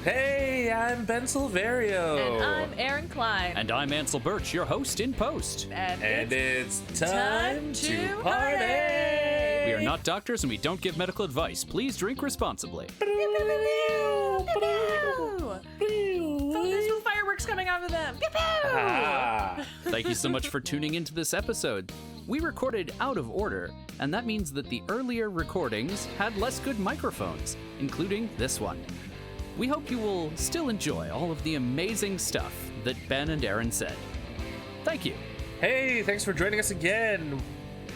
Hey, I'm Ben Silverio. And I'm Erin, Cline. And I'm Ansel Birch, your host in post. And it's time to party! We are not doctors and we don't give medical advice. Please drink responsibly. There's no fireworks coming out of them. Thank you so much for tuning into this episode. We recorded out of order, and that means that the earlier recordings had less good microphones, including this one. We hope you will still enjoy all of the amazing stuff that Ben and Erin said. Thank you. Hey, thanks for joining us again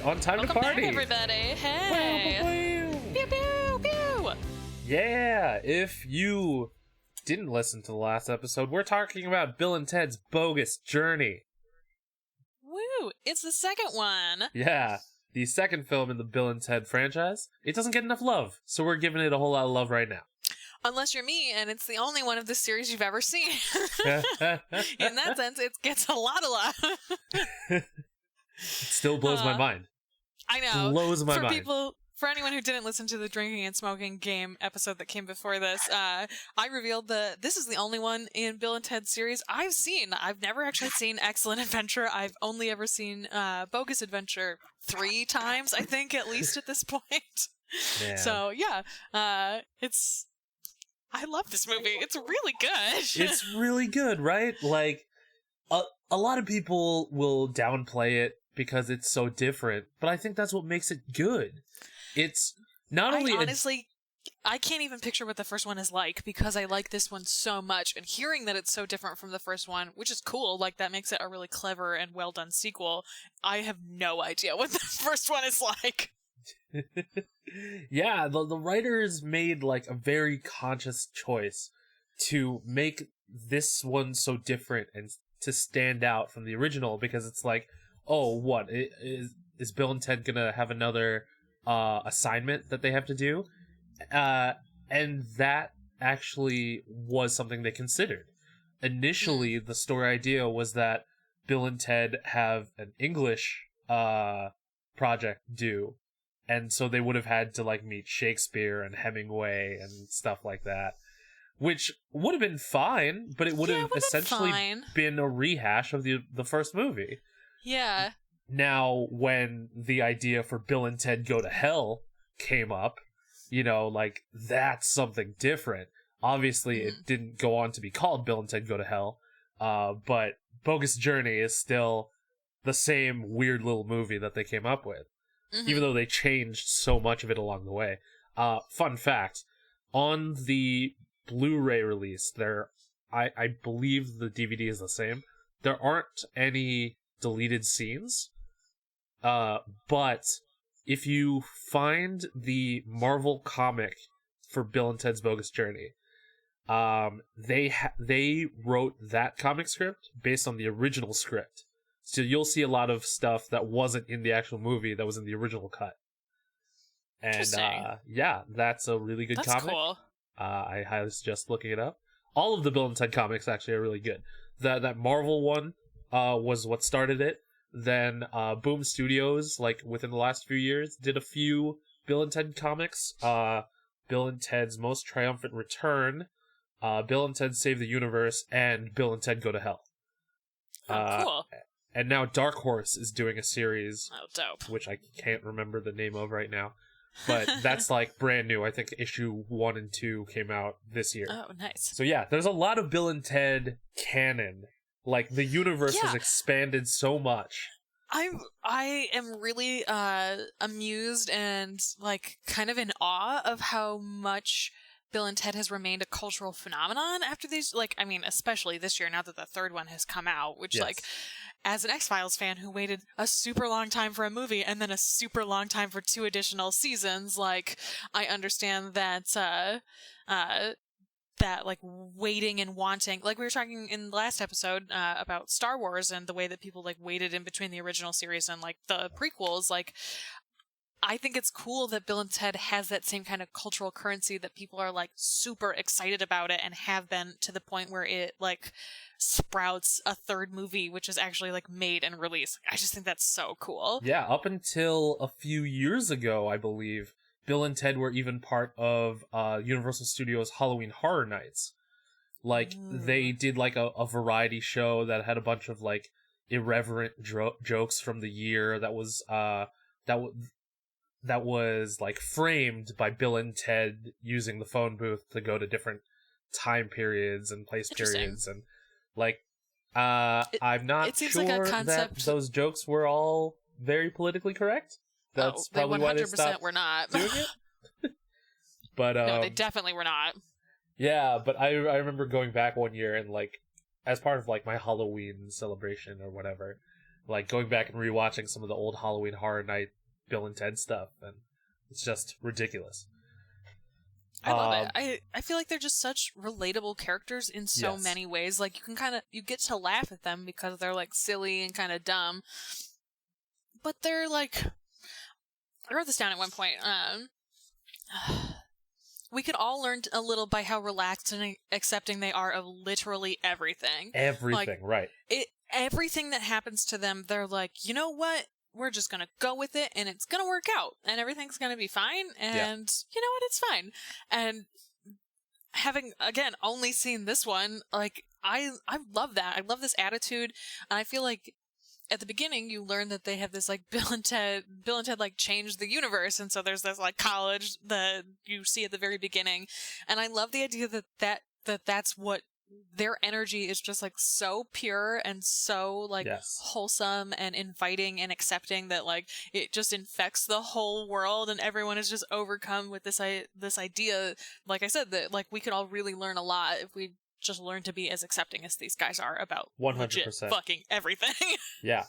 on Time to Party. Welcome back, everybody. Hey. Pew, pew, pew. Yeah, if you didn't listen to the last episode, we're talking about Bill and Ted's Bogus Journey. Woo, it's the second one. Yeah, the second film in the Bill and Ted franchise. It doesn't get enough love, so we're giving it a whole lot of love right now. Unless you're me, and it's the only one of this series you've ever seen. In that sense, it gets a lot of love. It still blows my mind. I know. Blows my mind. For anyone who didn't listen to the drinking and smoking game episode that came before this, I revealed that this is the only one in Bill and Ted's series I've seen. I've never actually seen Excellent Adventure. I've only ever seen Bogus Adventure 3 times, I think, at least at this point. Man. So, yeah, I love this movie. It's really good. It's really good, right? Like, a lot of people will downplay it because it's so different, but I think that's what makes it good. It's not only... I can't even picture what the first one is like because I like this one so much, and hearing that it's so different from the first one, which is cool, like that makes it a really clever and well done sequel. I have no idea what the first one is like. Yeah, the writers made like a very conscious choice to make this one so different and to stand out from the original, because it's like, oh, what is Bill and Ted gonna have another assignment that they have to do? And that actually was something they considered. Initially, the story idea was that Bill and Ted have an English project due. And so they would have had to like meet Shakespeare and Hemingway and stuff like that, which would have been fine, but it would have essentially been a rehash of the first movie. Yeah. Now, when the idea for Bill and Ted Go to Hell came up, like that's something different. Obviously, it didn't go on to be called Bill and Ted Go to Hell, but Bogus Journey is still the same weird little movie that they came up with. Even though they changed so much of it along the way. Fun fact, on the Blu-ray release, I believe the DVD is the same. There aren't any deleted scenes, but if you find the Marvel comic for Bill and Ted's Bogus Journey, they wrote that comic script based on the original script. So you'll see a lot of stuff that wasn't in the actual movie that was in the original cut. And yeah, that's a really good comic. Cool. I highly suggest looking it up. All of the Bill and Ted comics actually are really good. That Marvel one was what started it. Then Boom Studios, like within the last few years, did a few Bill and Ted comics. Bill and Ted's Most Triumphant Return, Bill and Ted Save the Universe, and Bill and Ted Go to Hell. Cool. And now Dark Horse is doing a series, dope, which I can't remember the name of right now, but that's like brand new. I think issue 1 and 2 came out this year. Oh, nice. So yeah, there's a lot of Bill and Ted canon. Like the universe has expanded so much. I am really amused and like kind of in awe of how much Bill and Ted has remained a cultural phenomenon after these, like, I mean, especially this year, now that the third one has come out, which, like, as an X-Files fan who waited a super long time for a movie and then a super long time for 2 additional seasons, like, I understand that, that, like, waiting and wanting, like we were talking in the last episode about Star Wars and the way that people, like, waited in between the original series and, like, the prequels, like, I think it's cool that Bill and Ted has that same kind of cultural currency that people are like super excited about it and have been to the point where it like sprouts a third movie, which is actually like made and released. I just think that's so cool. Yeah, up until a few years ago, I believe, Bill and Ted were even part of Universal Studios' Halloween Horror Nights. Like, they did, like, a variety show that had a bunch of, like, irreverent jokes from the year that was, that was, like, framed by Bill and Ted using the phone booth to go to different time periods and place periods. And, like, I'm not seems sure like a concept... that those jokes were all very politically correct. That's probably why they stopped were not. doing it. But, no, they definitely were not. Yeah, but I remember going back one year and, like, as part of, like, my Halloween celebration or whatever, like, going back and rewatching some of the old Halloween Horror Night Bill and Ted stuff, and it's just ridiculous. I love it. I feel like they're just such relatable characters in so many ways. Like, you get to laugh at them because they're, like, silly and kind of dumb. But they're, like... I wrote this down at one point. We could all learn a little by how relaxed and accepting they are of literally everything. Everything, like, right. Everything that happens to them, they're like, you know what? We're just going to go with it, and it's going to work out, and everything's going to be fine, and you know what? It's fine. And having, again, only seen this one, like, I love that. I love this attitude, and I feel like at the beginning, you learn that they have this, like, Bill and Ted, like, changed the universe, and so there's this, like, college that you see at the very beginning, and I love the idea that's what their energy is, just, like, so pure and so, like, wholesome and inviting and accepting that, like, it just infects the whole world, and everyone is just overcome with this idea, like I said, that, like, we could all really learn a lot if we just learn to be as accepting as these guys are about 100% legit fucking everything. Yeah.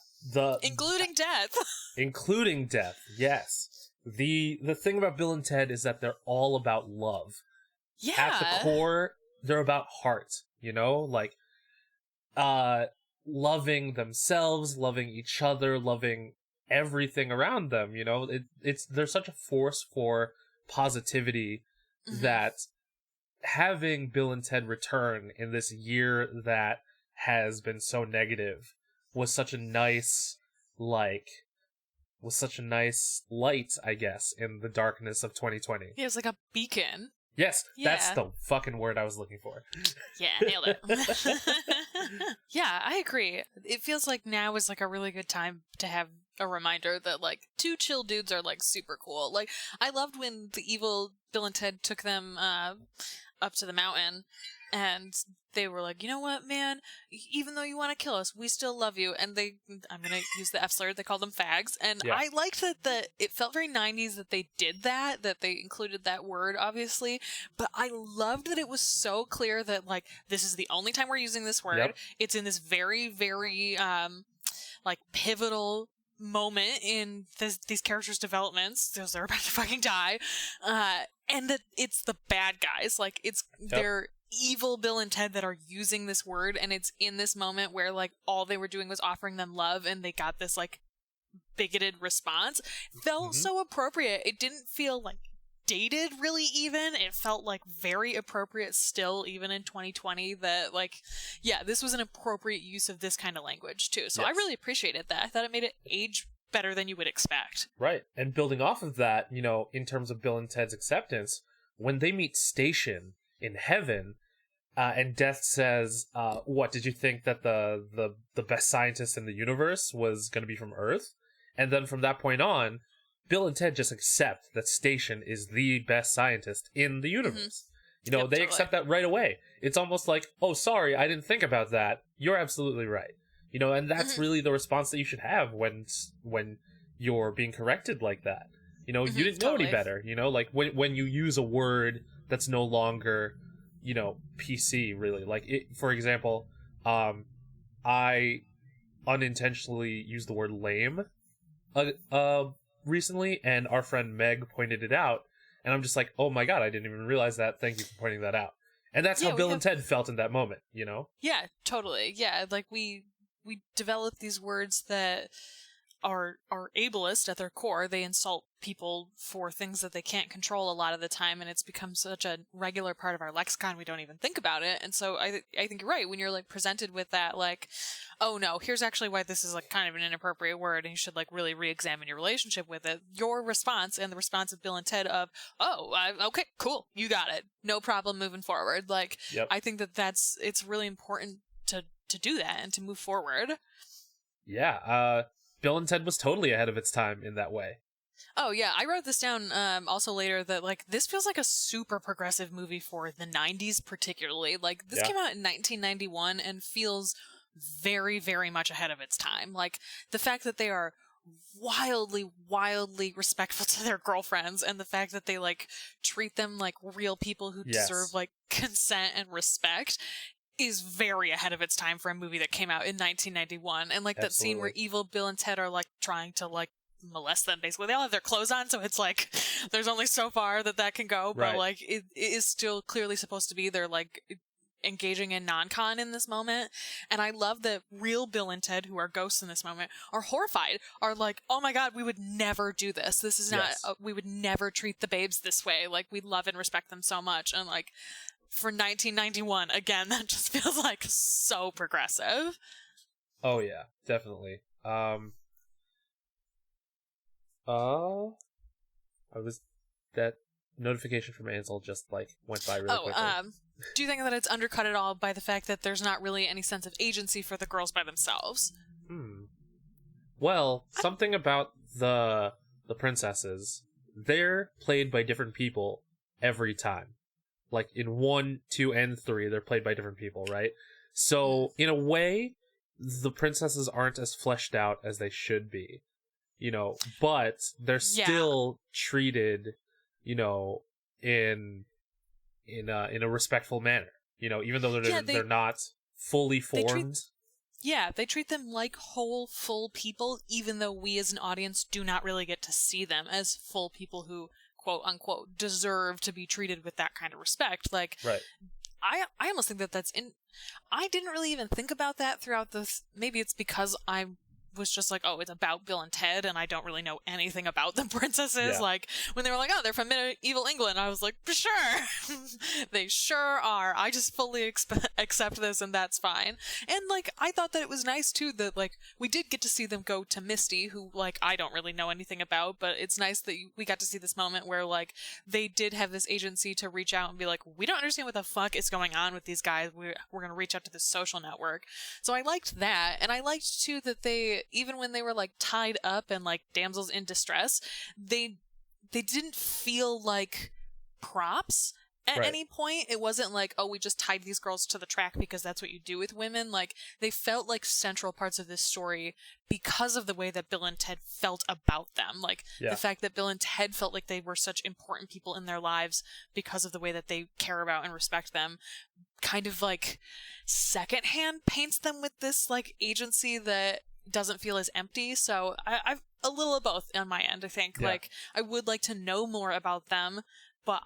Including death. Including death, yes. The thing about Bill and Ted is that they're all about love. Yeah. At the core, they're about heart, you know? Like, loving themselves, loving each other, loving everything around them, you know? There's such a force for positivity that having Bill and Ted return in this year that has been so negative was such a nice light, I guess, in the darkness of 2020. Yeah, it's like a beacon. Yes, that's the fucking word I was looking for. Yeah, nailed it. Yeah, I agree. It feels like now is, like, a really good time to have a reminder that, like, two chill dudes are, like, super cool. Like, I loved when the evil Bill and Ted took them up to the mountain, and they were like, you know what, man, even though you want to kill us, we still love you. And I'm gonna use the F slur, they called them fags, and I liked that it felt very 90s that they did that they included that word, obviously, but I loved that it was so clear that, like, this is the only time we're using this word. It's in this very, very like, pivotal moment in these characters' developments, because they're about to fucking die, and that it's the bad guys, like, it's they're evil Bill and Ted that are using this word, and it's in this moment where, like, all they were doing was offering them love, and they got this, like, bigoted response. It felt so appropriate. It didn't feel, like, dated, really, even. It felt, like, very appropriate still, even in 2020, that, like, yeah, this was an appropriate use of this kind of language, too. So I really appreciated that. I thought it made it age better than you would expect. Right. And building off of that, you know, in terms of Bill and Ted's acceptance, when they meet Station in heaven, and Death says, what, did you think that the best scientist in the universe was going to be from Earth? And then from that point on, Bill and Ted just accept that Station is the best scientist in the universe. You know, they accept that right away. It's almost like, oh, sorry, I didn't think about that. You're absolutely right. You know, and that's really the response that you should have when you're being corrected like that. You know, you didn't know any better. You know, like when you use a word that's no longer, you know, PC, really. Like, for example, I unintentionally used the word lame recently, and our friend Meg pointed it out, and I'm just like, oh my god, I didn't even realize that. Thank you for pointing that out. And that's how Bill and Ted felt in that moment, you know? Yeah, totally. Yeah, like, we develop these words that are ableist at their core. They insult people for things that they can't control a lot of the time, and it's become such a regular part of our lexicon we don't even think about it. And so I think you're right when you're like presented with that, like, oh no, here's actually why this is like kind of an inappropriate word and you should like really re-examine your relationship with it. Your response and the response of Bill and Ted of, okay, cool, you got it, no problem, moving forward. Like, yep. I think it's really important to do that and to move forward. Yeah, Bill and Ted was totally ahead of its time in that way. Oh yeah, I wrote this down also later that like this feels like a super progressive movie for the 90s particularly. Like this came out in 1991 and feels very, very much ahead of its time. Like the fact that they are wildly respectful to their girlfriends and the fact that they like treat them like real people who deserve like consent and respect is very ahead of its time for a movie that came out in 1991. And like that scene where evil Bill and Ted are like trying to like molest them, basically. They all have their clothes on, so it's like there's only so far that can go, but like it is still clearly supposed to be they're like engaging in non-con in this moment. And I love that real Bill and Ted, who are ghosts in this moment, are horrified, are like, oh my god, we would never do this. This is not we would never treat the babes this way. Like we love and respect them so much. And like for 1991, again, that just feels like so progressive. Oh yeah, definitely. That notification from Ansel just like went by really quickly. Do you think that it's undercut at all by the fact that there's not really any sense of agency for the girls by themselves? Well, something about the princesses, they're played by different people every time. Like in 1, 2, and 3, they're played by different people, right? So in a way, the princesses aren't as fleshed out as they should be, you know, but they're still treated, you know, in a respectful manner, you know, even though they're not fully formed. They treat them like whole, full people, even though we as an audience do not really get to see them as full people who, quote unquote, deserve to be treated with that kind of respect. Like, I almost think that's I didn't really even think about that throughout this. Maybe it's because I was just like, oh, it's about Bill and Ted, and I don't really know anything about the princesses. Yeah. Like, when they were like, oh, they're from medieval England, I was like, sure, they sure are. I just fully accept this, and that's fine. And, like, I thought that it was nice, too, that, like, we did get to see them go to Misty, who, like, I don't really know anything about, but it's nice that we got to see this moment where, like, they did have this agency to reach out and be like, we don't understand what the fuck is going on with these guys. We're going to reach out to this social network. So I liked that, and I liked, too, that they, even when they were like tied up and like damsels in distress, they didn't feel like props at any point. It wasn't like, oh, we just tied these girls to the track because that's what you do with women. Like, they felt like central parts of this story because of the way that Bill and Ted felt about them. Like, the fact that Bill and Ted felt like they were such important people in their lives because of the way that they care about and respect them, kind of like secondhand paints them with this like agency that doesn't feel as empty. So I've a little of both on my end, I think. Like, I would like to know more about them, but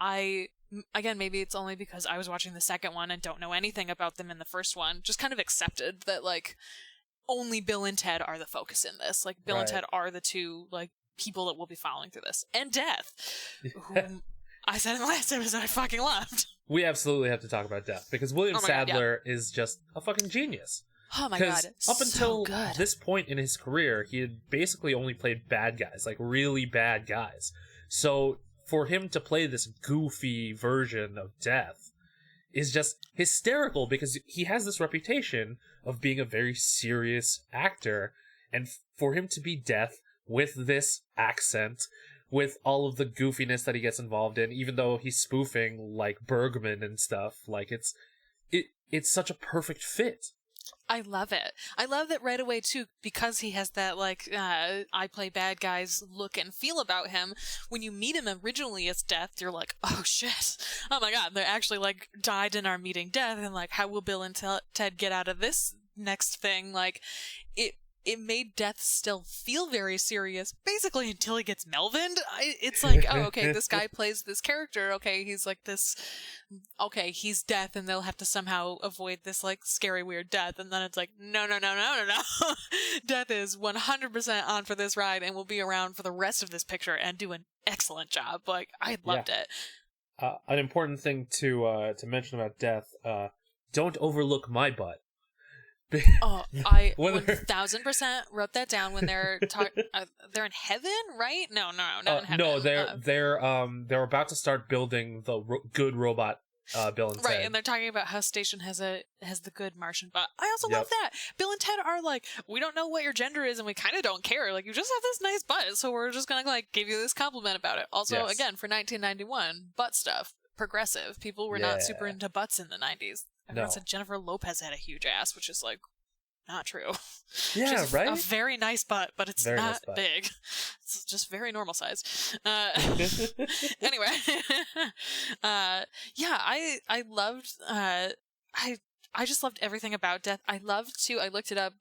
again, maybe it's only because I was watching the second one and don't know anything about them in the first one. Just kind of accepted that, like, only Bill and Ted are the focus in this. Like, Bill and Ted are the two, like, people that will be following through this. And Death, whom I said in the last episode I fucking loved. We absolutely have to talk about Death, because William Sadler is just a fucking genius. Oh my god, up until this point in his career, he had basically only played bad guys, like really bad guys. So for him to play this goofy version of Death is just hysterical, because he has this reputation of being a very serious actor, and for him to be Death with this accent, with all of the goofiness that he gets involved in, even though he's spoofing like Bergman and stuff, like it's such a perfect fit. I love it. I love that right away, too, because he has that, like, I play bad guys look and feel about him. When you meet him originally as Death, you're like, oh, shit. Oh, my God. They're actually, like, died in our meeting Death. And, like, how will Bill and Ted get out of this next thing? Like, it made Death still feel very serious, basically until he gets Melvined. It's like, oh, okay, this guy plays this character. Okay, he's like this. Okay, he's Death, and they'll have to somehow avoid this like scary, weird death. And then it's like, no. Death is 100% on for this ride and will be around for the rest of this picture and do an excellent job. Like, I loved it. An important thing to mention about Death: don't overlook my butt. I 1000% wrote that down when they're they're in heaven, right? No, not in heaven. No, they're about to start building the good robot Bill and Ted. Right, and they're talking about how Station has the good Martian butt. I also love that. Bill and Ted are like, we don't know what your gender is, and we kind of don't care. Like, you just have this nice butt, so we're just gonna like give you this compliment about it. Also, again, for 1991, butt stuff, progressive. People were not super into butts in the 90s. Everyone said Jennifer Lopez had a huge ass, which is like not true. Yeah, right. A very nice butt, but it's not big. It's just very normal size. Anyway, I loved. I just loved everything about Death. I loved too. I looked it up.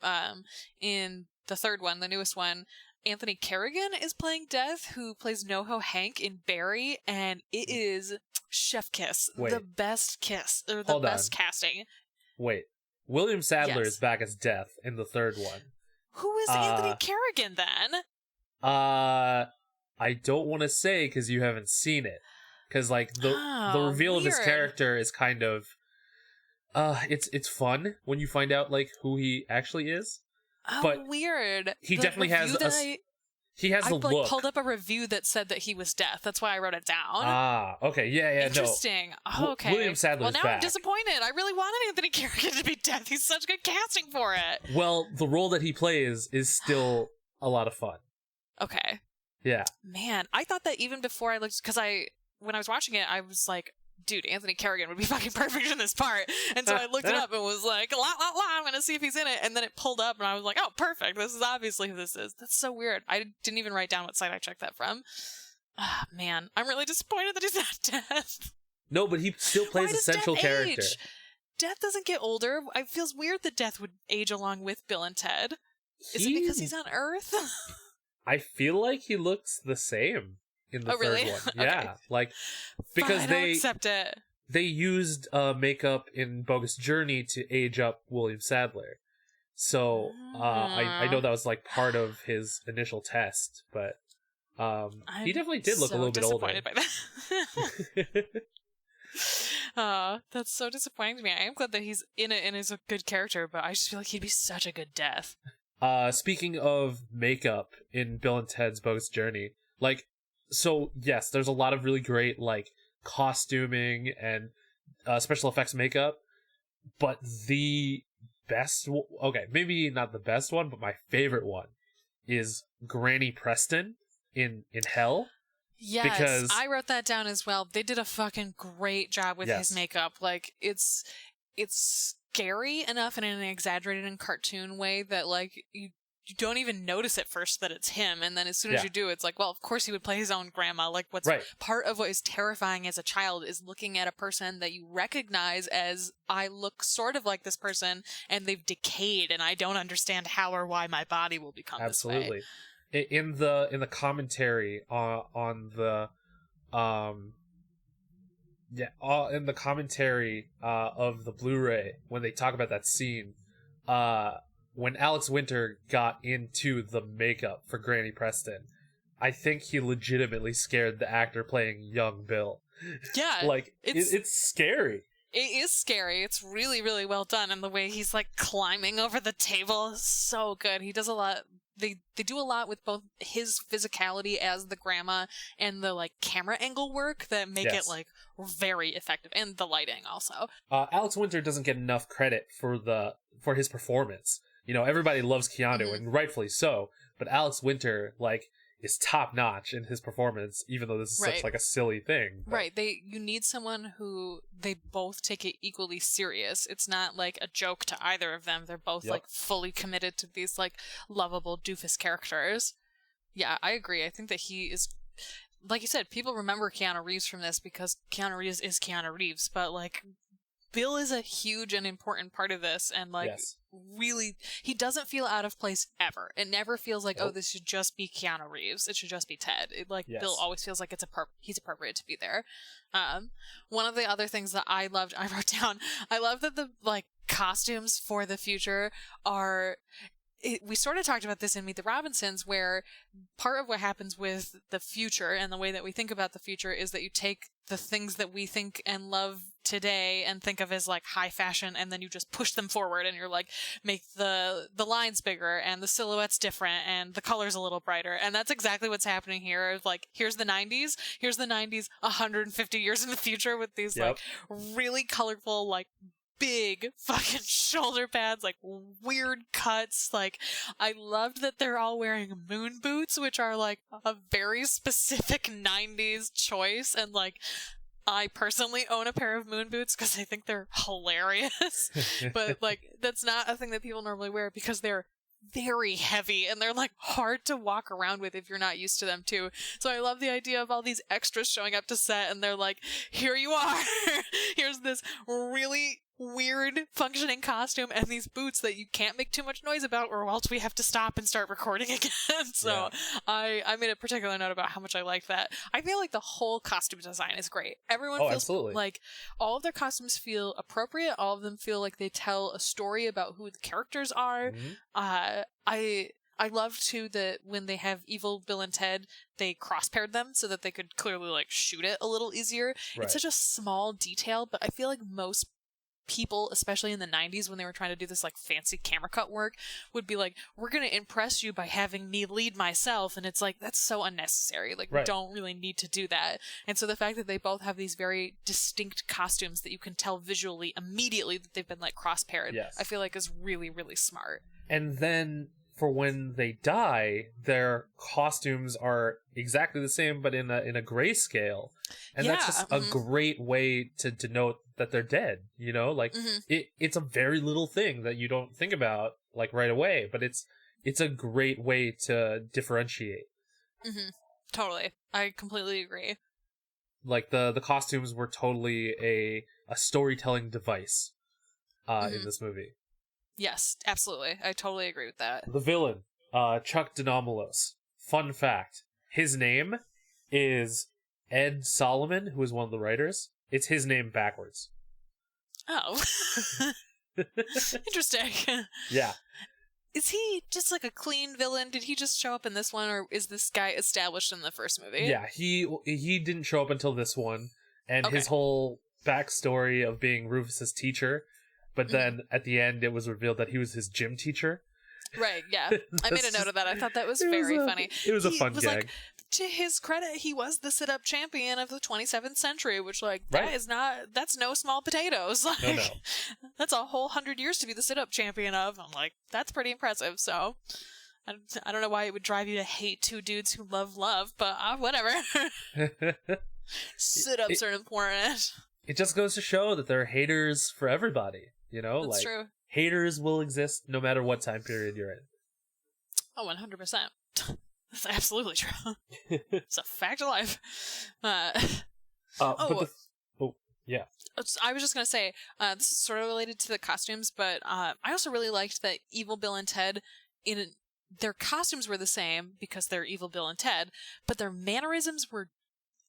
In the third one, the newest one, Anthony Kerrigan is playing Death, who plays NoHo Hank in Barry, and it is chef kiss. Wait. The best kiss, or the best casting. Wait, William Sadler is back as Death in the third one. Who is Anthony Kerrigan then? I don't want to say because you haven't seen it. Because like the reveal of his character is kind of it's fun when you find out like who he actually is. Oh, but weird. He definitely has he has the look. I pulled up a review that said that he was Death. That's why I wrote it down. Okay. Yeah, Interesting. No. Okay. William Sadler's back. I'm disappointed. I really wanted Anthony Kerrigan to be Death. He's such good casting for it. Well, the role that he plays is still a lot of fun. Okay. Yeah. Man, I thought that even before I looked, because when I was watching it, I was like, dude, Anthony Kerrigan would be fucking perfect in this part. And so I looked it up and was like, I'm going to see if he's in it. And then it pulled up and I was like, oh, perfect. This is obviously who this is. That's so weird. I didn't even write down what site I checked that from. Ah, man, I'm really disappointed that he's not Death. No, but he still plays a central character. Death doesn't get older. It feels weird that Death would age along with Bill and Ted. Is it because he's on Earth? I feel like he looks the same in the third one. Yeah, okay. like because Fine, I'll accept it. They used makeup in Bogus Journey to age up William Sadler. So I know that was like part of his initial test, but he definitely did look a little bit older. I'm disappointed by that. That's so disappointing to me. I am glad that he's in it and is a good character, but I just feel like he'd be such a good Death. Speaking of makeup in Bill and Ted's Bogus Journey, like, so yes, there's a lot of really great like costuming and special effects makeup, but the best, okay, maybe not the best one, but my favorite one is Granny Preston in Hell. Yes, because I wrote that down as well. They did a fucking great job with his makeup. Like, it's scary enough in an exaggerated and cartoon way that like you don't even notice at first that it's him, and then as soon as you do, it's like, well, of course he would play his own grandma. Like, what's part of what is terrifying as a child is looking at a person that you recognize as, I look sort of like this person, and they've decayed, and I don't understand how or why my body will become this way. Absolutely. In the commentary on the in the commentary of the Blu-ray, when they talk about that scene, when Alex Winter got into the makeup for Granny Preston, I think he legitimately scared the actor playing young Bill. Yeah. Like, it's scary. It is scary. It's really, really well done. And the way he's like climbing over the table is so good. He does a lot. They do a lot with both his physicality as the grandma and the like camera angle work that make it like very effective, and the lighting also. Alex Winter doesn't get enough credit for his performance. You know, everybody loves Keanu, and rightfully so, but Alex Winter like is top notch in his performance, even though this is such like a silly thing. But... Right. You need someone who they both take it equally serious. It's not like a joke to either of them. They're both like fully committed to these like lovable doofus characters. Yeah, I agree. I think that he is, like you said, people remember Keanu Reeves from this because Keanu Reeves is Keanu Reeves, but like Bill is a huge and important part of this, and like Yes. really, he doesn't feel out of place ever. It never feels like, oh, Nope. this should just be Keanu Reeves. It should just be Ted. Yes. Bill always feels like he's appropriate to be there. One of the other things that I loved, I wrote down, I love that the like costumes for the future are. We sort of talked about this in Meet the Robinsons, where part of what happens with the future and the way that we think about the future is that you take the things that we think and love today and think of as like high fashion, and then you just push them forward, and you're like, make the lines bigger and the silhouettes different and the colors a little brighter. And that's exactly what's happening here. Like, here's the 90s 150 years in the future with these like really colorful, like big fucking shoulder pads, like weird cuts. Like, I loved that they're all wearing moon boots, which are like a very specific 90s choice. And like, I personally own a pair of moon boots because I think they're hilarious. But like, that's not a thing that people normally wear because they're very heavy and they're like hard to walk around with if you're not used to them too. So I love the idea of all these extras showing up to set and they're like, here you are. Here's this really weird functioning costume and these boots that you can't make too much noise about or else we have to stop and start recording again. So yeah. I made a particular note about how much I liked that. I feel like the whole costume design is great. Everyone feels absolutely. like all of their costumes feel appropriate. All of them feel like they tell a story about who the characters are. Mm-hmm. I love too that when they have evil Bill and Ted, they cross-paired them so that they could clearly like shoot it a little easier. Right. It's such a small detail, but I feel like most people, especially in the 90s when they were trying to do this like fancy camera cut work, would be like, we're going to impress you by having me lead myself. And it's like, that's so unnecessary. Like, we don't really need to do that. And so the fact that they both have these very distinct costumes that you can tell visually immediately that they've been like cross-paired, I feel like is really, really smart. And then for when they die, their costumes are exactly the same, but in a grayscale. And that's just a great way to denote that they're dead, you know? Like, it's a very little thing that you don't think about, like, right away, but it's a great way to differentiate. Totally. I completely agree. Like, the costumes were totally a storytelling device in this movie. Yes, absolutely. I totally agree with that. The villain, Chuck Denomalos. Fun fact, his name is Ed Solomon, who is one of the writers. It's his name backwards. Oh. Interesting. Yeah. Is he just like a clean villain? Did he just show up in this one, or is this guy established in the first movie? Yeah, he didn't show up until this one, and his whole backstory of being Rufus's teacher, but then at the end it was revealed that he was his gym teacher. Right, yeah. I made a note of that. I thought that was very funny. It was a fun gag. Like, to his credit, he was the sit-up champion of the 27th century, which, like, that's no small potatoes. Like, no. That's a whole 100 years to be the sit-up champion of. I'm like, that's pretty impressive, so I don't know why it would drive you to hate two dudes who love, but whatever. Sit-ups are important. It just goes to show that there are haters for everybody, you know? That's like, true. Haters will exist no matter what time period you're in. Oh, 100%. That's absolutely true. It's a fact of life. Yeah. I was just going to say, this is sort of related to the costumes, but I also really liked that Evil Bill and Ted, their costumes were the same because they're Evil Bill and Ted, but their mannerisms were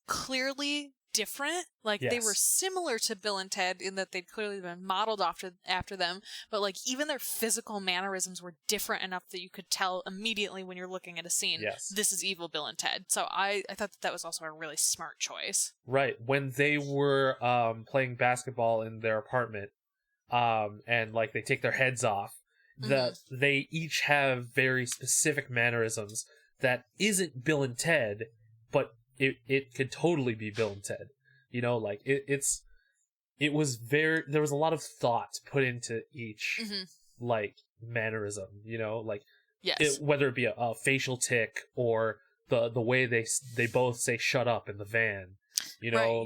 clearly different. Like, they were similar to Bill and Ted in that they'd clearly been modeled after them, but like even their physical mannerisms were different enough that you could tell immediately when you're looking at a scene, this is Evil Bill and Ted. So I thought that was also a really smart choice. Right. When they were playing basketball in their apartment, and like they take their heads off, they each have very specific mannerisms that isn't Bill and Ted, but it could totally be Bill and Ted. You know, like there was a lot of thought put into each like mannerism, you know, like whether it be a facial tic or the way they both say shut up in the van, you know,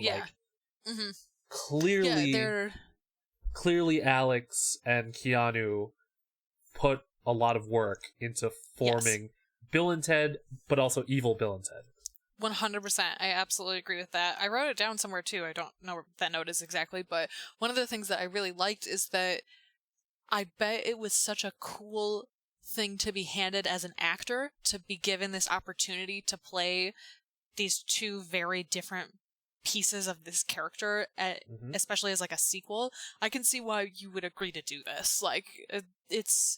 clearly Alex and Keanu put a lot of work into forming Bill and Ted, but also evil Bill and Ted. 100%. I absolutely agree with that. I wrote it down somewhere too. I don't know where that note is exactly, but one of the things that I really liked is that I bet it was such a cool thing to be handed as an actor, to be given this opportunity to play these two very different pieces of this character, especially as like a sequel. I can see why you would agree to do this. Like, it's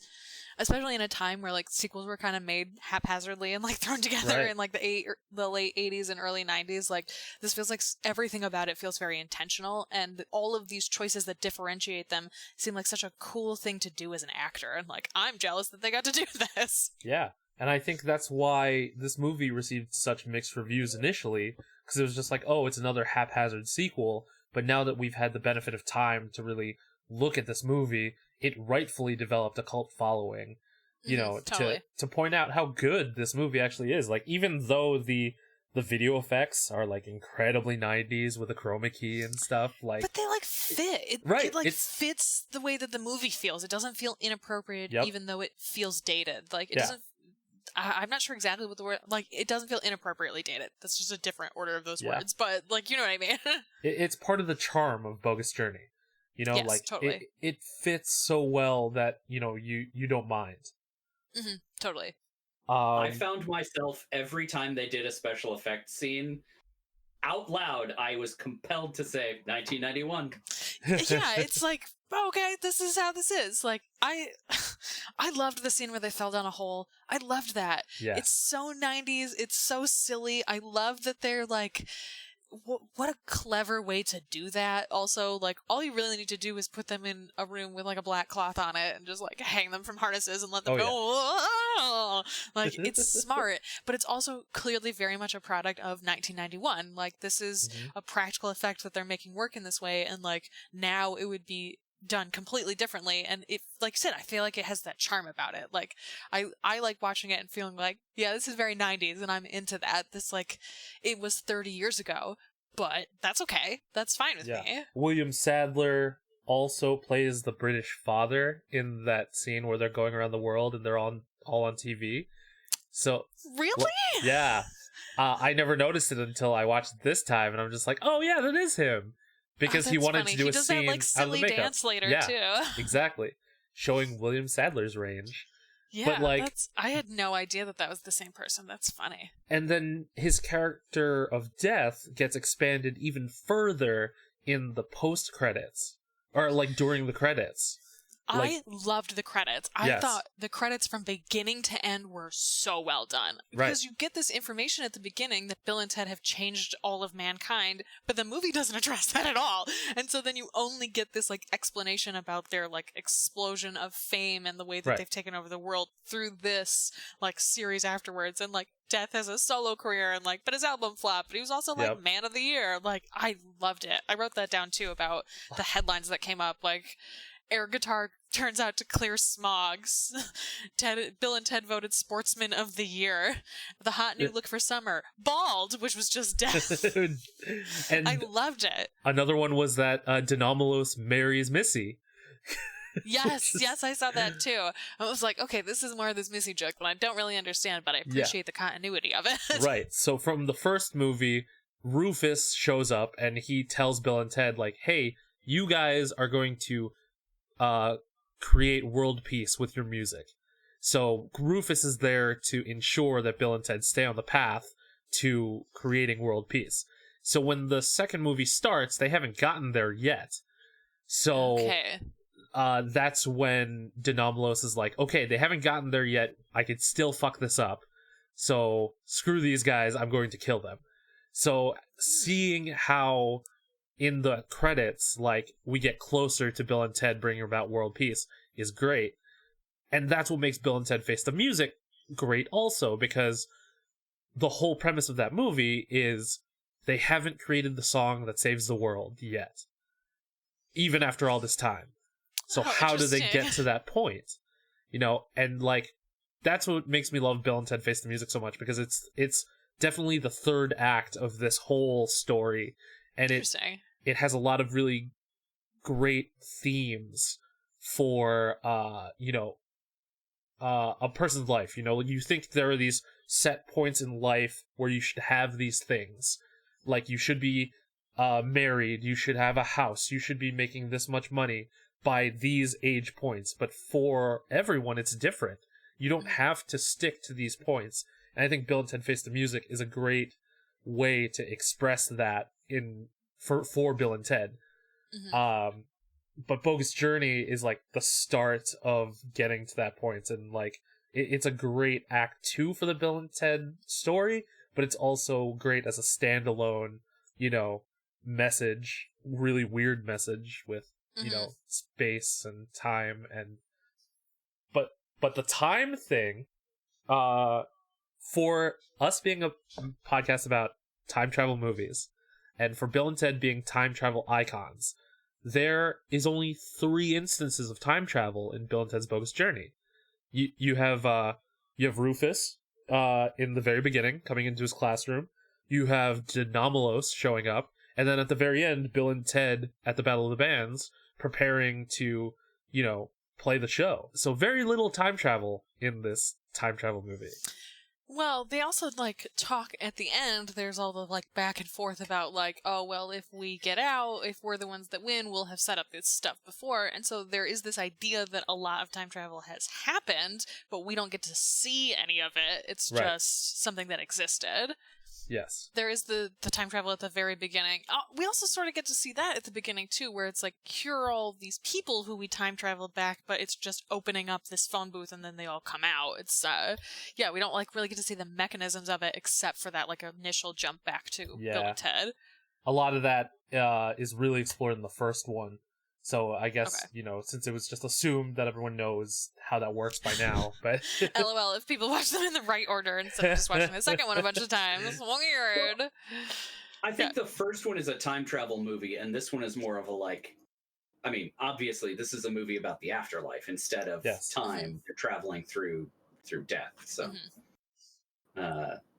especially in a time where like sequels were kind of made haphazardly and like thrown together in like the late 80s and early 90s. Like, this feels like everything about it feels very intentional, and all of these choices that differentiate them seem like such a cool thing to do as an actor. And like, I'm jealous that they got to do this. Yeah. And I think that's why this movie received such mixed reviews initially, because it was just like, oh, it's another haphazard sequel. But now that we've had the benefit of time to really look at this movie, it rightfully developed a cult following, you know, totally. to point out how good this movie actually is. Like, even though the video effects are like incredibly 90s with the chroma key and stuff, like, but they like fit. It fits the way that the movie feels. It doesn't feel inappropriate, even though it feels dated. Like, it doesn't. I'm not sure exactly what the word, like, it doesn't feel inappropriately dated. That's just a different order of those words, but, like, you know what I mean? It's part of the charm of Bogus Journey. You know, yes, like, totally. it fits so well that, you know, you don't mind. Mm-hmm, totally. I found myself, every time they did a special effects scene, out loud, I was compelled to say 1991. Yeah, it's like, okay, this is how this is. Like, I loved the scene where they fell down a hole. I loved that. Yeah. It's so 90s. It's so silly. I love that they're like, what a clever way to do that. Also, like, all you really need to do is put them in a room with like a black cloth on it and just like hang them from harnesses and let them go. Oh! Like, it's smart, but it's also clearly very much a product of 1991. Like, this is a practical effect that they're making work in this way, and like, now it would be done completely differently. And it, like I said, I feel like it has that charm about it. Like, I like watching it and feeling like, yeah, this is very 90s and I'm into that. This, like, it was 30 years ago, but that's okay. That's fine with me. William Sadler also plays the British father in that scene where they're going around the world and they're all on TV. So really? Yeah. I never noticed it until I watched it this time, and I'm just like, oh yeah, that is him. Because he wanted to do a scene that, like, silly out of the dance later, yeah, too. Exactly. Showing William Sadler's range. Yeah, but like, I had no idea that was the same person. That's funny. And then his character of Death gets expanded even further in the post-credits. Or like during the credits. I loved the credits. I thought the credits from beginning to end were so well done. Because you get this information at the beginning that Bill and Ted have changed all of mankind, but the movie doesn't address that at all. And so then you only get this like explanation about their like explosion of fame and the way that they've taken over the world through this like series afterwards. And like, Death has a solo career and like, but his album flopped, but he was also like Man of the Year. Like, I loved it. I wrote that down too about the headlines that came up, like, air guitar turns out to clear smogs. Bill and Ted voted Sportsman of the Year. The hot new look for summer. Bald, which was just Death. And I loved it. Another one was that Denomalos marries Missy. Yes, I saw that too. I was like, okay, this is more of this Missy joke, but I don't really understand, but I appreciate the continuity of it. Right. So from the first movie, Rufus shows up and he tells Bill and Ted, like, hey, you guys are going to create world peace with your music. So Rufus is there to ensure that Bill and Ted stay on the path to creating world peace. So when the second movie starts, they haven't gotten there yet. So that's when Denomalos is like, okay, they haven't gotten there yet. I could still fuck this up. So screw these guys. I'm going to kill them. So seeing how in the credits, like, we get closer to Bill and Ted bringing about world peace is great. And that's what makes Bill and Ted Face the Music great also, because the whole premise of that movie is they haven't created the song that saves the world yet, even after all this time. So how do they get to that point? You know, and like, that's what makes me love Bill and Ted Face the Music so much, because it's definitely the third act of this whole story. And it has a lot of really great themes for, you know, a person's life. You know, you think there are these set points in life where you should have these things. Like, you should be married, you should have a house, you should be making this much money by these age points. But for everyone, it's different. You don't have to stick to these points. And I think Bill and Ted Face the Music is a great way to express that for Bill and Ted. Mm-hmm. But Bogus Journey is like the start of getting to that point, and like it's a great act 2 for the Bill and Ted story, but it's also great as a standalone, message, really weird message with space and time. And but the time thing, for us being a podcast about time travel movies, and for Bill and Ted being time travel icons, there is only 3 instances of time travel in Bill and Ted's Bogus Journey. You have Rufus in the very beginning coming into his classroom. You have Denomalos showing up, and then at the very end, Bill and Ted at the Battle of the Bands preparing to, play the show. So very little time travel in this time travel movie. Well, they also, talk at the end. There's all the, back and forth about, oh, well, if we get out, if we're the ones that win, we'll have set up this stuff before. And so there is this idea that a lot of time travel has happened, but we don't get to see any of it. It's just something that existed. Yes. There is the time travel at the very beginning. We also sort of get to see that at the beginning, too, where it's here are all these people who we time traveled back, but it's just opening up this phone booth and then they all come out. It's, we don't, really get to see the mechanisms of it except for that, initial jump back to Bill and Ted. A lot of that is really explored in the first one. So I guess, since it was just assumed that everyone knows how that works by now. But LOL, if people watch them in the right order instead of just watching the second one a bunch of times. Weird. Well, I think the first one is a time travel movie, and this one is more of a obviously this is a movie about the afterlife instead of time. You're traveling through death. So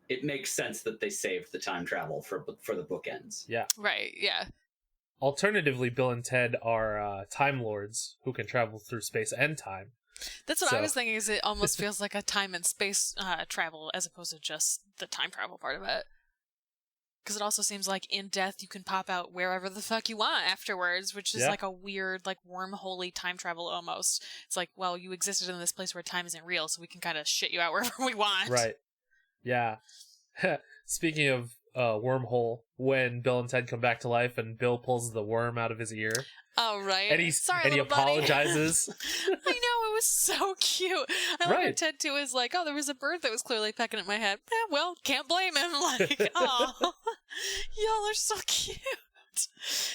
it makes sense that they saved the time travel for the bookends. Yeah. Right, yeah. Alternatively, Bill and Ted are Time Lords who can travel through space and time. That's what I was thinking, is it almost feels like a time and space travel as opposed to just the time travel part of it. Because it also seems like in death you can pop out wherever the fuck you want afterwards, which is a weird, wormhole-y time travel almost. It's well, you existed in this place where time isn't real, so we can kind of shit you out wherever we want. Right. Yeah. Speaking of wormhole, when Bill and Ted come back to life and Bill pulls the worm out of his ear. Oh, right. And he apologizes. I know, it was so cute. I love that Ted, too, is oh, there was a bird that was clearly pecking at my head. Well, can't blame him. Oh, y'all are so cute.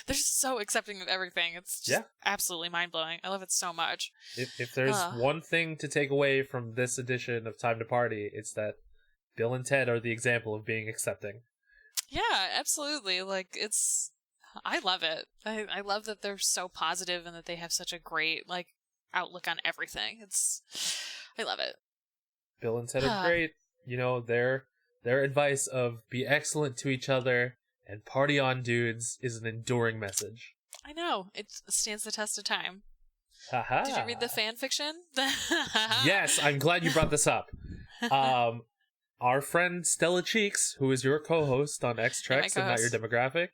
They're so accepting of everything. It's just absolutely mind-blowing. I love it so much. If there's one thing to take away from this edition of Time to Party, it's that Bill and Ted are the example of being accepting. Yeah, absolutely. I love it. I love that they're so positive and that they have such a great, outlook on everything. I love it. Bill and Ted are great. Their advice of be excellent to each other and party on, dudes, is an enduring message. I know. It stands the test of time. Haha. Did you read the fan fiction? Yes, I'm glad you brought this up. Our friend Stella Cheeks, who is your co-host on X-Trex and Not Your Demographic,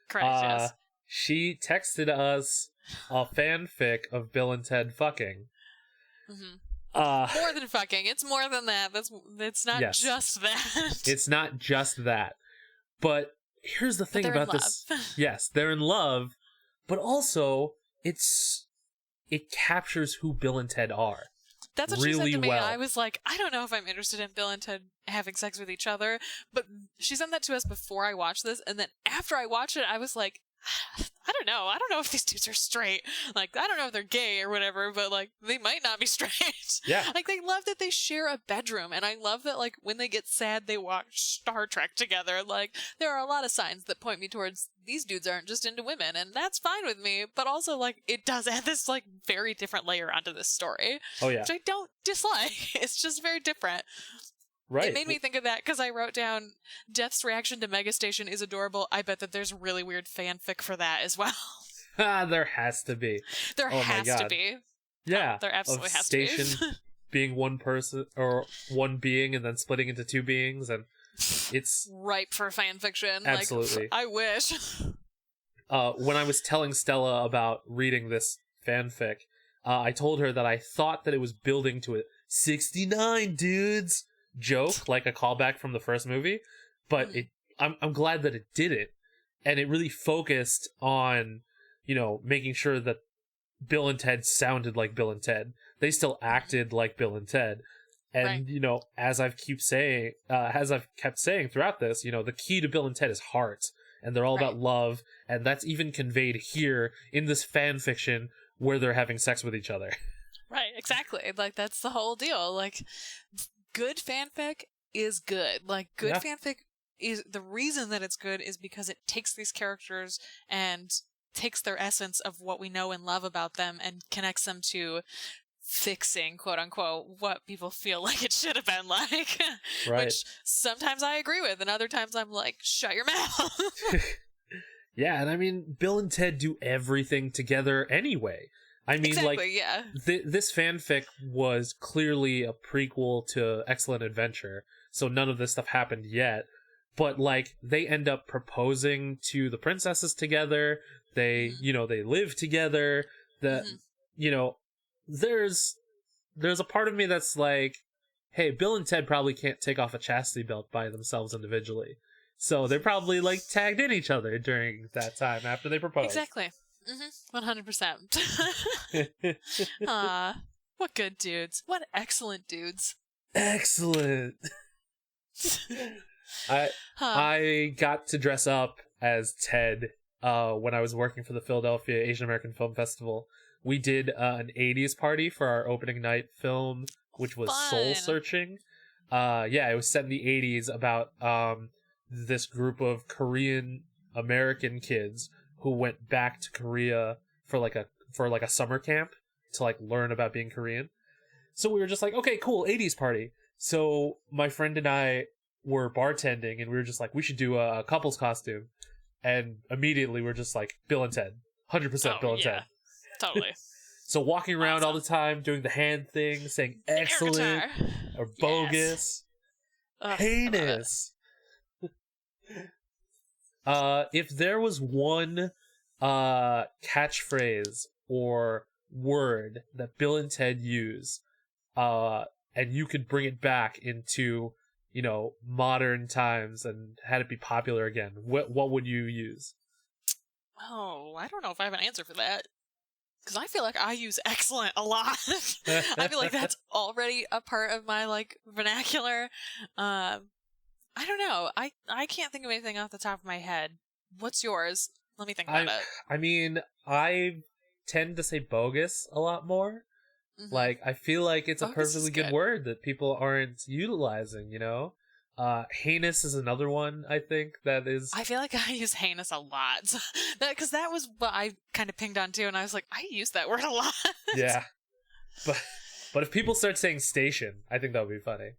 correct, yes. She texted us a fanfic of Bill and Ted fucking. Mm-hmm. More than fucking. It's more than that. It's not just that. It's not just that. But here's the thing about this. Yes, they're in love, but also it captures who Bill and Ted are. That's what really she said to me. well. I was I don't know if I'm interested in Bill and Ted having sex with each other. But she sent that to us before I watched this. And then after I watched it, I was I don't know. I don't know if these dudes are straight. I don't know if they're gay or whatever, but they might not be straight. Yeah. They love that they share a bedroom. And I love that when they get sad, they watch Star Trek together. There are a lot of signs that point me towards these dudes aren't just into women, and that's fine with me. But also, it does add this, very different layer onto this story. Oh, yeah. Which I don't dislike. It's just very different. Right. It made me think of that because I wrote down Death's reaction to Megastation is adorable. I bet that there's really weird fanfic for that as well. There has to be. There has to be. Yeah. There absolutely has Station to be. being one person or one being and then splitting into two beings, and it's ripe for fan fiction. Absolutely. Like, I wish. When I was telling Stella about reading this fanfic, I told her that I thought that it was building to a 69 dudes joke, like a callback from the first movie, but I'm glad that it did it, and it really focused on, making sure that Bill and Ted sounded like Bill and Ted. They still acted like Bill and Ted. And, right. As I've kept saying throughout this, the key to Bill and Ted is heart. And they're all about love. And that's even conveyed here in this fan fiction where they're having sex with each other. Right, exactly. Like, that's the whole deal. Like, good fanfic is good. Like, good fanfic is, the reason that it's good is because it takes these characters and takes their essence of what we know and love about them and connects them to fixing, quote unquote, what people feel like it should have been like. Right. Which sometimes I agree with, and other times I'm like, shut your mouth. Yeah, and I mean, Bill and Ted do everything together anyway. I mean, exactly, this fanfic was clearly a prequel to Excellent Adventure, so none of this stuff happened yet. But, they end up proposing to the princesses together. They, they live together. There's a part of me that's like, hey, Bill and Ted probably can't take off a chastity belt by themselves individually. So they're probably, tagged in each other during that time after they propose. Exactly. 100%. What good dudes. What excellent dudes. Excellent. I got to dress up as Ted when I was working for the Philadelphia Asian American Film Festival. We did an 80s party for our opening night film, which was Soul Searching. It was set in the 80s about this group of Korean American kids who went back to Korea for a summer camp to learn about being Korean. So we were just like, okay, cool, 80s party. So my friend and I were bartending, and we were just like, we should do a couple's costume. And immediately we're just like, Bill and Ted. 100% Bill and Ted. Totally. So walking around all the time, doing the hand thing, saying excellent or bogus. Heinous. If there was one catchphrase or word that Bill and Ted use, and you could bring it back into, modern times and had it be popular again, what would you use? Oh, I don't know if I have an answer for that. Because I feel like I use excellent a lot. I feel like that's already a part of my, vernacular. I don't know. I can't think of anything off the top of my head. What's yours? Let me think about it. I mean, I tend to say bogus a lot more. Mm-hmm. I feel like it's a perfectly good word that people aren't utilizing, Heinous is another one, I think, that is... I feel like I use heinous a lot. Because that was what I kind of pinged on too, and I was like, I use that word a lot. Yeah. But if people start saying station, I think that would be funny.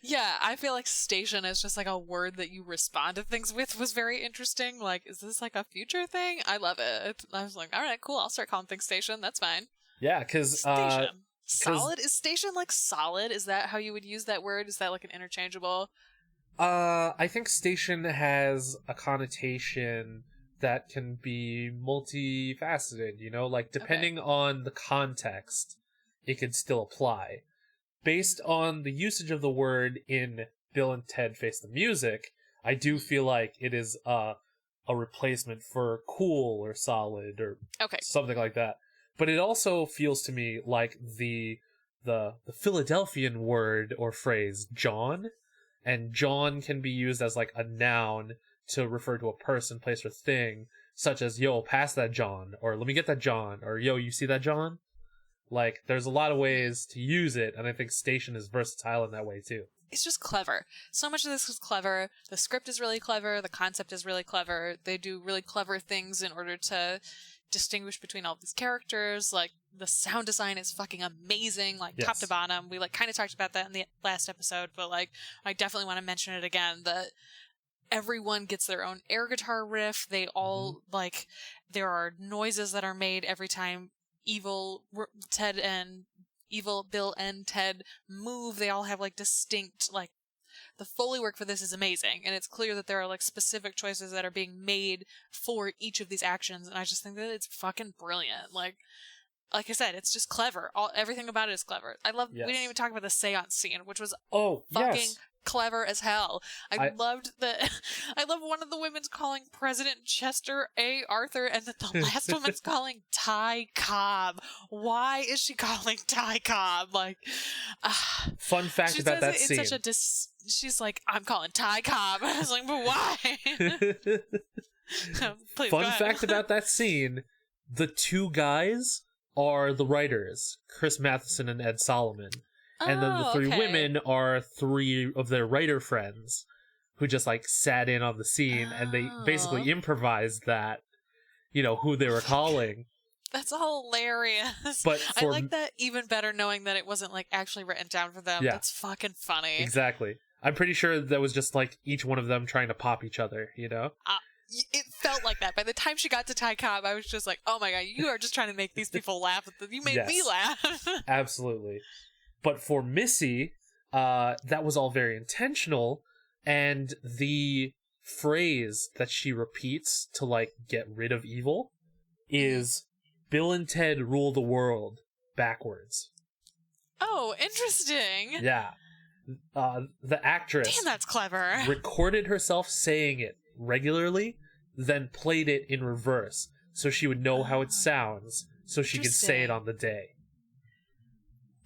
Yeah, I feel like station is just a word that you respond to things with was very interesting. Is this a future thing? I love it. I was like, all right, cool, I'll start calling things station. That's fine. Yeah, because... Station. Solid? Is station solid? Is that how you would use that word? Is that an interchangeable? I think station has a connotation that can be multifaceted, depending on the context, it could still apply. Based on the usage of the word in Bill and Ted Face the Music, I do feel like it is a replacement for cool or solid or something like that. But it also feels to me like the Philadelphian word or phrase, John. And John can be used as a noun to refer to a person, place, or thing, such as, yo, pass that John, or let me get that John, or yo, you see that John? There's a lot of ways to use it, and I think station is versatile in that way, too. It's just clever. So much of this is clever. The script is really clever. The concept is really clever. They do really clever things in order to distinguish between all these characters. The sound design is fucking amazing, yes. Top to bottom. We kind of talked about that in the last episode, but I definitely want to mention it again, that everyone gets their own air guitar riff. They all there are noises that are made every time Ted and evil Bill and Ted move. They all have like distinct, like, the Foley work for this is amazing, and it's clear that there are like specific choices that are being made for each of these actions, and I just think that it's fucking brilliant. Like I said, it's just clever. Everything about it is clever. I love. Yes. We didn't even talk about the seance scene, which was fucking yes. clever as hell. I loved the. I love one of the women's calling President Chester A. Arthur, and that the last woman's calling Ty Cobb. Why is she calling Ty Cobb? Like, fun fact about that scene. Such a she's like, I'm calling Ty Cobb. I was like, but why? Please, fun fact about that scene: the two guys are the writers, Chris Matheson and Ed Solomon. And then the three women are three of their writer friends who just like sat in on the scene and they basically improvised that, who they were calling. That's hilarious. But I like that even better knowing that it wasn't like actually written down for them. Yeah. That's fucking funny. Exactly. I'm pretty sure that was just like each one of them trying to pop each other, It felt like that. By the time she got to Ty Cobb, I was just like, oh my god, you are just trying to make these people laugh. You made me laugh. Absolutely. But for Missy, that was all very intentional, and the phrase that she repeats to, like, get rid of evil is, Bill and Ted rule the world backwards. Oh, interesting. Yeah. The actress... Damn, that's clever. ...recorded herself saying it regularly, then played it in reverse, so she would know how it sounds, so she could say it on the day.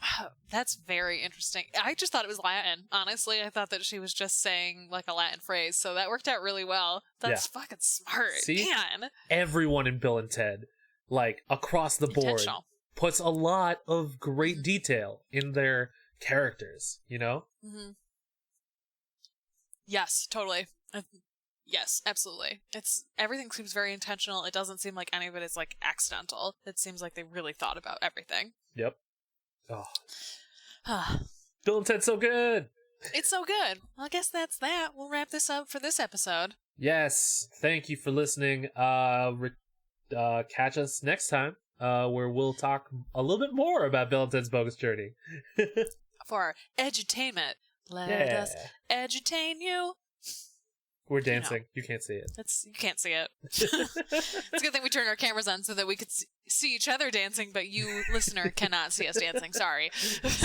Wow, that's very interesting. I just thought it was Latin. Honestly, I thought that she was just saying like a Latin phrase, so that worked out really well. That's fucking smart. See? Man. Everyone in Bill and Ted, like across the board, puts a lot of great detail in their characters, Mm-hmm. Yes, totally. Yes, absolutely. Everything seems very intentional. It doesn't seem like any of it is like accidental. It seems like they really thought about everything. Yep. Bill and Ted's so good. It's so good. Well, I guess that's that. We'll wrap this up for this episode. Yes. Thank you for listening. Catch us next time, where we'll talk a little bit more about Bill and Ted's Bogus Journey. For edutainment. Let us edutain you. We're dancing. You can't see it. You can't see it. It's a good thing we turned our cameras on so that we could see each other dancing, but you, listener, cannot see us dancing. Sorry.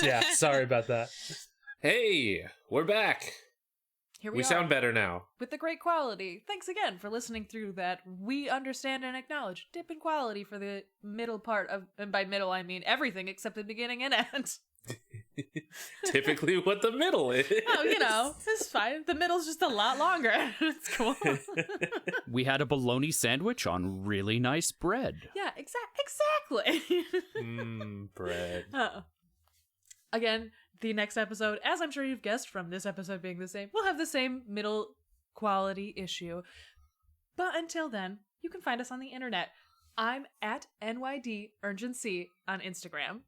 Yeah, sorry about that. Hey, we're back. Here we are. Sound better now. With the great quality. Thanks again for listening through that. We understand and acknowledge dip in quality for the middle part of, and by middle I mean everything except the beginning and end. Typically what the middle is. Oh, it's fine. The middle's just a lot longer. It's cool. We had a bologna sandwich on really nice bread. Yeah, exactly. Bread. Again, the next episode, as I'm sure you've guessed from this episode being the same, we'll have the same middle quality issue. But until then, you can find us on the internet. I'm at NYD Urgency on Instagram.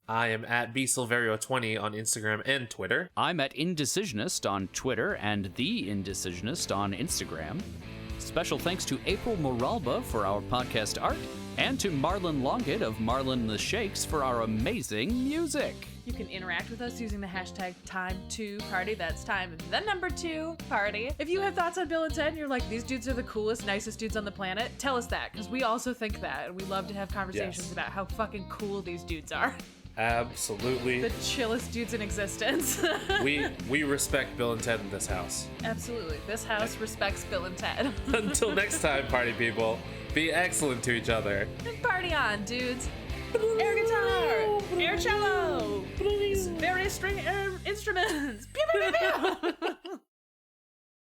I am at Silverio20 on Instagram and Twitter. I'm at Indecisionist on Twitter and The Indecisionist on Instagram. Special thanks to April Moralba for our podcast art, and to Marlon Longett of Marlon the Shakes for our amazing music. You can interact with us using the hashtag Time2Party. That's time, the number 2 party. If you have thoughts on Bill and Ted and you're like, these dudes are the coolest, nicest dudes on the planet, tell us that, because we also think that, and we love to have conversations about how fucking cool these dudes are. Absolutely. The chillest dudes in existence. We respect Bill and Ted in this house. Absolutely. This house respects Bill and Ted. Until next time, party people, be excellent to each other. And party on, dudes. Air guitar, air cello, various string instruments. Pew, pew, pew, pew.